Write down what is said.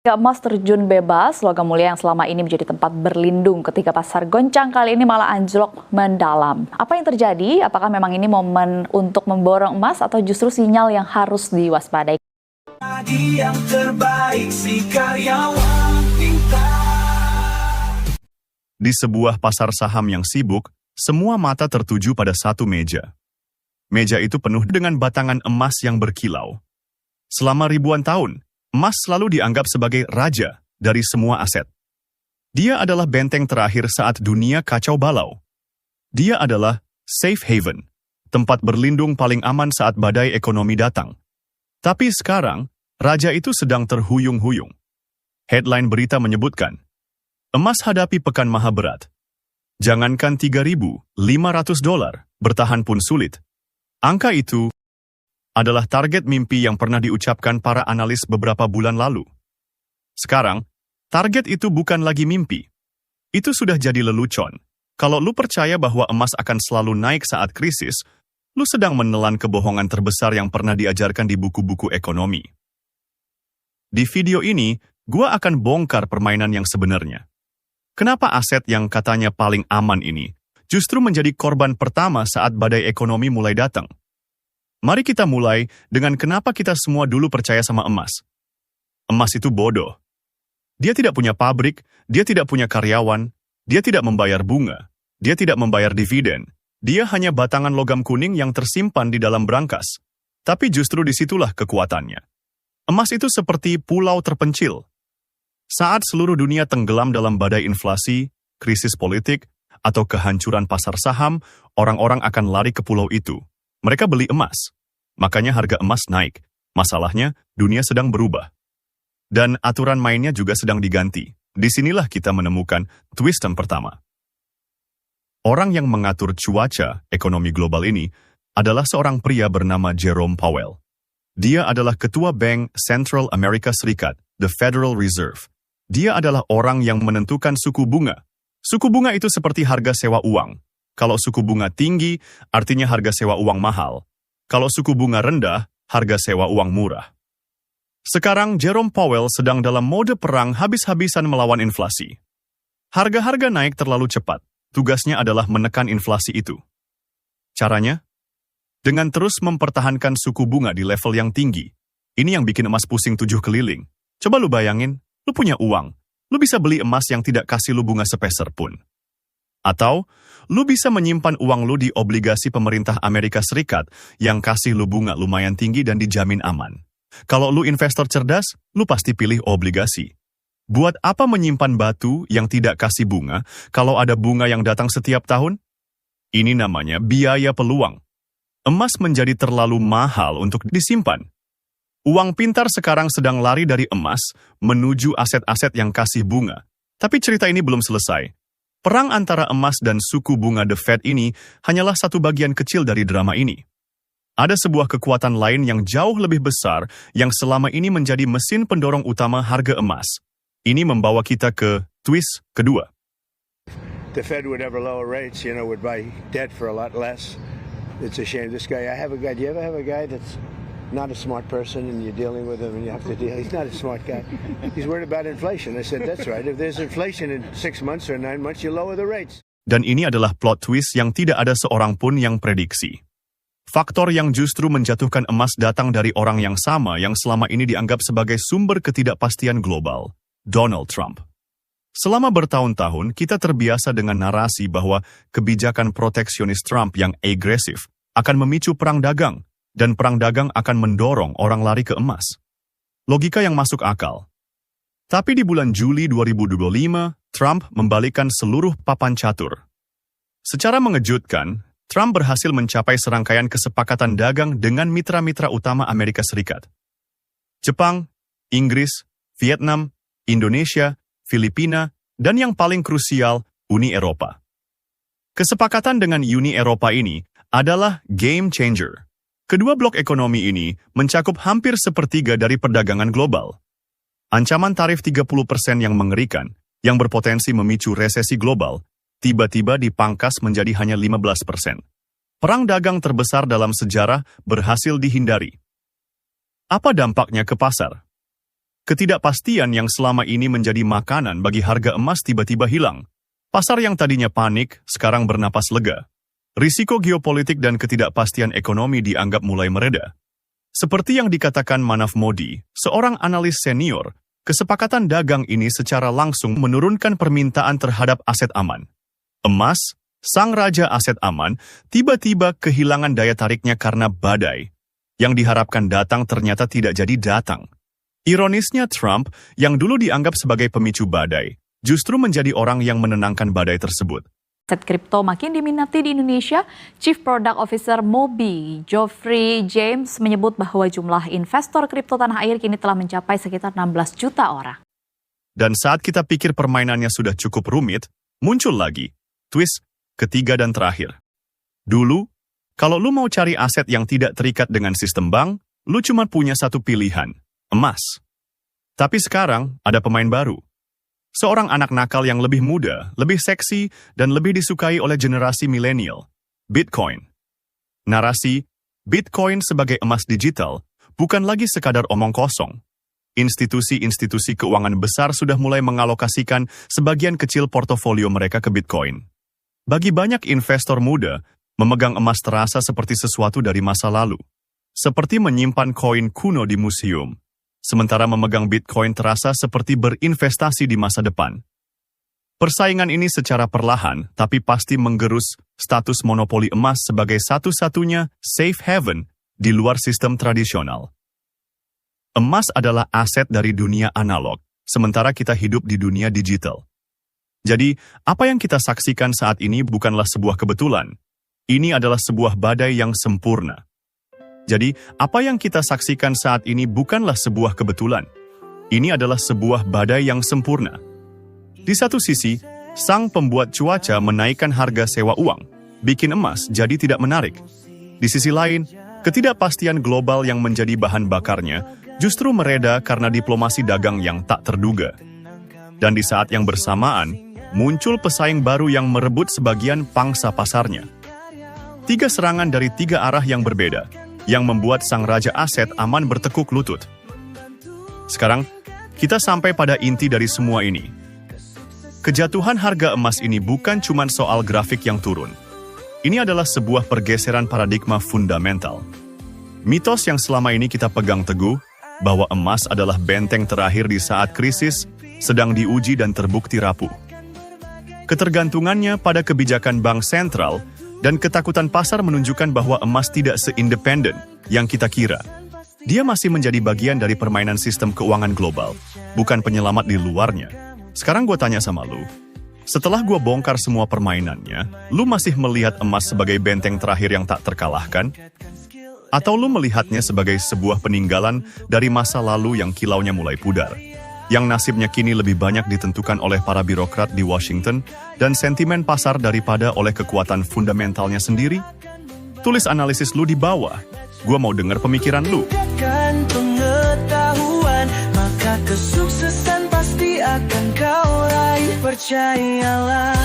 Emas terjun bebas, logam mulia yang selama ini menjadi tempat berlindung ketika pasar goncang kali ini malah anjlok mendalam. Apa yang terjadi? Apakah memang ini momen untuk memborong emas atau justru sinyal yang harus diwaspadai? Yang terbaik si karyawan pintar. Di sebuah pasar saham yang sibuk, semua mata tertuju pada satu meja. Meja itu penuh dengan batangan emas yang berkilau. Selama ribuan tahun, emas selalu dianggap sebagai raja dari semua aset. Dia adalah benteng terakhir saat dunia kacau balau. Dia adalah safe haven, tempat berlindung paling aman saat badai ekonomi datang. Tapi sekarang, raja itu sedang terhuyung-huyung. Headline berita menyebutkan, emas hadapi pekan maha berat. Jangankan $3.500 bertahan pun sulit. Angka itu adalah target mimpi yang pernah diucapkan para analis beberapa bulan lalu. Sekarang, target itu bukan lagi mimpi. Itu sudah jadi lelucon. Kalau lu percaya bahwa emas akan selalu naik saat krisis, lu sedang menelan kebohongan terbesar yang pernah diajarkan di buku-buku ekonomi. Di video ini, gua akan bongkar permainan yang sebenarnya. Kenapa aset yang katanya paling aman ini justru menjadi korban pertama saat badai ekonomi mulai datang? Mari kita mulai dengan kenapa kita semua dulu percaya sama emas. Emas itu bodoh. Dia tidak punya pabrik, dia tidak punya karyawan, dia tidak membayar bunga, dia tidak membayar dividen. Dia hanya batangan logam kuning yang tersimpan di dalam brankas. Tapi justru disitulah kekuatannya. Emas itu seperti pulau terpencil. Saat seluruh dunia tenggelam dalam badai inflasi, krisis politik, atau kehancuran pasar saham, orang-orang akan lari ke pulau itu. Mereka beli emas. Makanya harga emas naik. Masalahnya, dunia sedang berubah. Dan aturan mainnya juga sedang diganti. Disinilah kita menemukan twist yang pertama. Orang yang mengatur cuaca ekonomi global ini adalah seorang pria bernama Jerome Powell. Dia adalah ketua Bank Central Amerika Serikat, the Federal Reserve. Dia adalah orang yang menentukan suku bunga. Suku bunga itu seperti harga sewa uang. Kalau suku bunga tinggi, artinya harga sewa uang mahal. Kalau suku bunga rendah, harga sewa uang murah. Sekarang Jerome Powell sedang dalam mode perang habis-habisan melawan inflasi. Harga-harga naik terlalu cepat. Tugasnya adalah menekan inflasi itu. Caranya? Dengan terus mempertahankan suku bunga di level yang tinggi. Ini yang bikin emas pusing 7 keliling. Coba lu bayangin, lu punya uang. Lu bisa beli emas yang tidak kasih lu bunga sepeser pun. Atau, lu bisa menyimpan uang lu di obligasi pemerintah Amerika Serikat yang kasih lu bunga lumayan tinggi dan dijamin aman. Kalau lu investor cerdas, lu pasti pilih obligasi. Buat apa menyimpan batu yang tidak kasih bunga kalau ada bunga yang datang setiap tahun? Ini namanya biaya peluang. Emas menjadi terlalu mahal untuk disimpan. Uang pintar sekarang sedang lari dari emas menuju aset-aset yang kasih bunga. Tapi cerita ini belum selesai. Perang antara emas dan suku bunga The Fed ini hanyalah satu bagian kecil dari drama ini. Ada sebuah kekuatan lain yang jauh lebih besar yang selama ini menjadi mesin pendorong utama harga emas. Ini membawa kita ke twist kedua. The Fed would ever lower rates, would buy debt for a lot less. It's a shame. This guy, do you ever have a guy that's not a smart person and you're dealing with him and you have to deal, he's not a smart guy. He's worried about inflation. I said, that's right. If there's inflation in 6 months or 9 months, you lower the rates. Dan ini adalah plot twist yang tidak ada seorang pun yang prediksi. Faktor yang justru menjatuhkan emas datang dari orang yang sama yang selama ini dianggap sebagai sumber ketidakpastian global, Donald Trump. Selama bertahun-tahun, kita terbiasa dengan narasi bahwa kebijakan proteksionis Trump yang agresif akan memicu perang dagang, dan perang dagang akan mendorong orang lari ke emas. Logika yang masuk akal. Tapi di bulan Juli 2025, Trump membalikkan seluruh papan catur. Secara mengejutkan, Trump berhasil mencapai serangkaian kesepakatan dagang dengan mitra-mitra utama Amerika Serikat. Jepang, Inggris, Vietnam, Indonesia, Filipina, dan yang paling krusial, Uni Eropa. Kesepakatan dengan Uni Eropa ini adalah game changer. Kedua blok ekonomi ini mencakup hampir sepertiga dari perdagangan global. Ancaman tarif 30% yang mengerikan, yang berpotensi memicu resesi global, tiba-tiba dipangkas menjadi hanya 15%. Perang dagang terbesar dalam sejarah berhasil dihindari. Apa dampaknya ke pasar? Ketidakpastian yang selama ini menjadi makanan bagi harga emas tiba-tiba hilang. Pasar yang tadinya panik, sekarang bernapas lega. Risiko geopolitik dan ketidakpastian ekonomi dianggap mulai mereda. Seperti yang dikatakan Manav Modi, seorang analis senior, kesepakatan dagang ini secara langsung menurunkan permintaan terhadap aset aman. Emas, sang raja aset aman, tiba-tiba kehilangan daya tariknya karena badai. Yang diharapkan datang ternyata tidak jadi datang. Ironisnya Trump, yang dulu dianggap sebagai pemicu badai, justru menjadi orang yang menenangkan badai tersebut. Aset kripto makin diminati di Indonesia. Chief Product Officer Mobi, Geoffrey James, menyebut bahwa jumlah investor kripto tanah air kini telah mencapai sekitar 16 juta orang. Dan saat kita pikir permainannya sudah cukup rumit, muncul lagi twist ketiga dan terakhir. Dulu, kalau lu mau cari aset yang tidak terikat dengan sistem bank, lu cuma punya satu pilihan, emas. Tapi sekarang ada pemain baru. Seorang anak nakal yang lebih muda, lebih seksi, dan lebih disukai oleh generasi milenial, Bitcoin. Narasi Bitcoin sebagai emas digital bukan lagi sekadar omong kosong. Institusi-institusi keuangan besar sudah mulai mengalokasikan sebagian kecil portofolio mereka ke Bitcoin. Bagi banyak investor muda, memegang emas terasa seperti sesuatu dari masa lalu. Seperti menyimpan koin kuno di museum. Sementara memegang Bitcoin terasa seperti berinvestasi di masa depan. Persaingan ini secara perlahan, tapi pasti menggerus status monopoli emas sebagai satu-satunya safe haven di luar sistem tradisional. Emas adalah aset dari dunia analog, sementara kita hidup di dunia digital. Jadi, apa yang kita saksikan saat ini bukanlah sebuah kebetulan. Ini adalah sebuah badai yang sempurna. Jadi, apa yang kita saksikan saat ini bukanlah sebuah kebetulan. Ini adalah sebuah badai yang sempurna. Di satu sisi, sang pembuat cuaca menaikkan harga sewa uang, bikin emas jadi tidak menarik. Di sisi lain, ketidakpastian global yang menjadi bahan bakarnya justru mereda karena diplomasi dagang yang tak terduga. Dan di saat yang bersamaan, muncul pesaing baru yang merebut sebagian pangsa pasarnya. 3 serangan dari 3 arah yang berbeda, yang membuat sang raja aset aman bertekuk lutut. Sekarang, kita sampai pada inti dari semua ini. Kejatuhan harga emas ini bukan cuma soal grafik yang turun. Ini adalah sebuah pergeseran paradigma fundamental. Mitos yang selama ini kita pegang teguh, bahwa emas adalah benteng terakhir di saat krisis, sedang diuji dan terbukti rapuh. Ketergantungannya pada kebijakan bank sentral dan ketakutan pasar menunjukkan bahwa emas tidak seindependen yang kita kira. Dia masih menjadi bagian dari permainan sistem keuangan global, bukan penyelamat di luarnya. Sekarang gue tanya sama lu, setelah gue bongkar semua permainannya, lu masih melihat emas sebagai benteng terakhir yang tak terkalahkan? Atau lu melihatnya sebagai sebuah peninggalan dari masa lalu yang kilaunya mulai pudar? Yang nasibnya kini lebih banyak ditentukan oleh para birokrat di Washington dan sentimen pasar daripada oleh kekuatan fundamentalnya sendiri? Tulis analisis lu di bawah. Gua mau dengar pemikiran lu. Pengetahuan, maka kesuksesan pasti akan kau raih, percayalah.